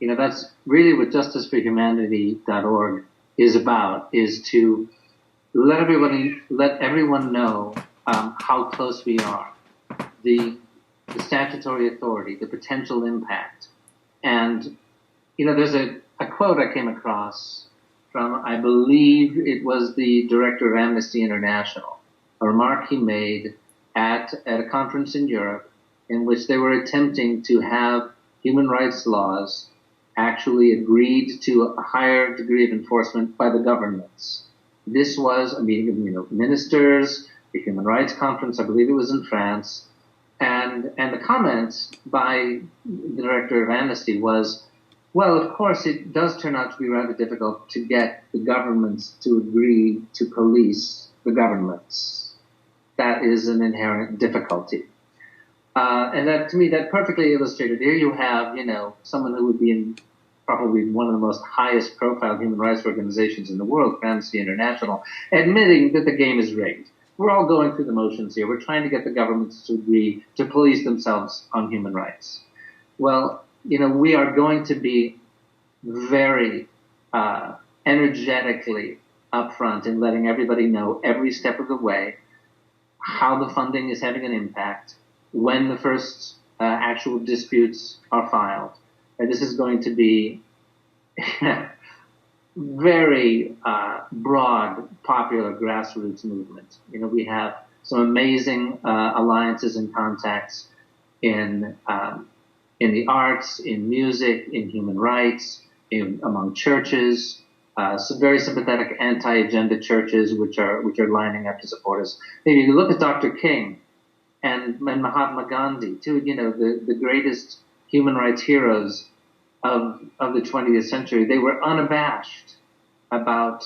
That's really what justiceforhumanity.org is about, is to let everyone know how close we are, the statutory authority, the potential impact. And, there's a quote I came across from, I believe it was the director of Amnesty International, a remark he made at a conference in Europe in which they were attempting to have human rights laws actually agreed to a higher degree of enforcement by the governments. This was a meeting of ministers, the Human Rights Conference, I believe it was in France, and the comment by the director of Amnesty was, well, of course, it does turn out to be rather difficult to get the governments to agree to police the governments. That is an inherent difficulty. And that, to me, that perfectly illustrated. Here you have, someone who would be in probably one of the most highest profile human rights organizations in the world, Amnesty International, admitting that the game is rigged. We're all going through the motions here. We're trying to get the governments to agree to police themselves on human rights. Well, we are going to be very energetically upfront in letting everybody know every step of the way how the funding is having an impact, when the first actual disputes are filed. And this is going to be very broad, popular grassroots movement. We have some amazing alliances and contacts in the arts, in music, in human rights, among churches, some very sympathetic anti-agenda churches which are lining up to support us. Maybe you look at Dr. King and Mahatma Gandhi, too, the greatest human rights heroes of the 20th century. They were unabashed about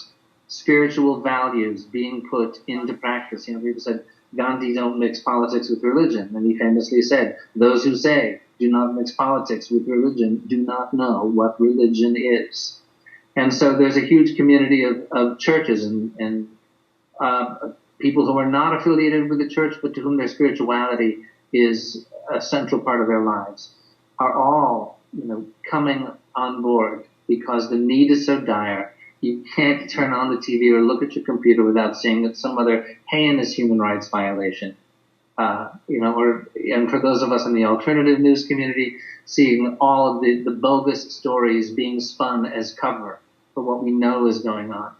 spiritual values being put into practice. People said, Gandhi don't mix politics with religion. And he famously said, those who say do not mix politics with religion do not know what religion is. And so there's a huge community of churches and people who are not affiliated with the church, but to whom their spirituality is a central part of their lives, are all, coming on board because the need is so dire. You can't turn on the TV or look at your computer without seeing that some other heinous human rights violation. And for those of us in the alternative news community, seeing all of the bogus stories being spun as cover for what we know is going on.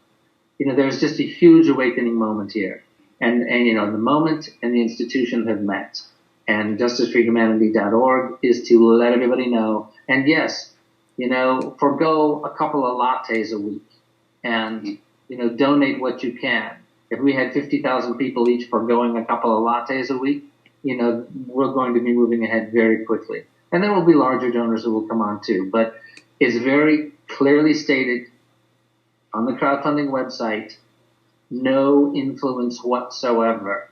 There's just a huge awakening moment here. And the moment and the institution have met. And justiceforhumanity.org is to let everybody know. And yes, forgo a couple of lattes a week and, donate what you can. If we had 50,000 people each foregoing a couple of lattes a week, we're going to be moving ahead very quickly. And there will be larger donors who will come on too. But it's very clearly stated on the crowdfunding website, no influence whatsoever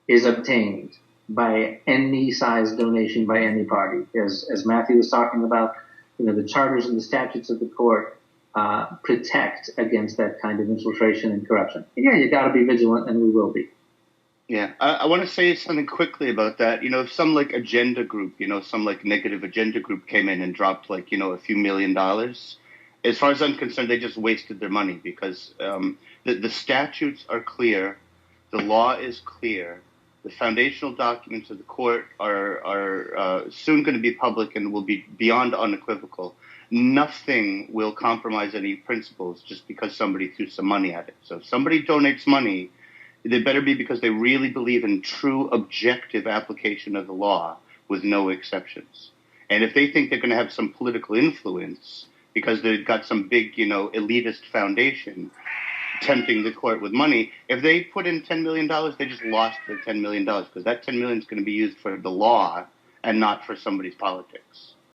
is obtained by any size donation by any party. As Matthew was talking about, the charters and the statutes of the court protect against that kind of infiltration and corruption. And yeah, you got to be vigilant, and we will be. Yeah, I want to say something quickly about that. If some agenda group, some negative agenda group came in and dropped a few $1 million, as far as I'm concerned, they just wasted their money because the statutes are clear, the law is clear, the foundational documents of the court are soon going to be public and will be beyond unequivocal. Nothing will compromise any principles just because somebody threw some money at it. So if somebody donates money, they better be because they really believe in true objective application of the law with no exceptions. And if they think they're going to have some political influence because they've got some big, elitist foundation tempting the court with money, if they put in $10 million, they just lost their $10 million because that $10 million is going to be used for the law and not for somebody's politics.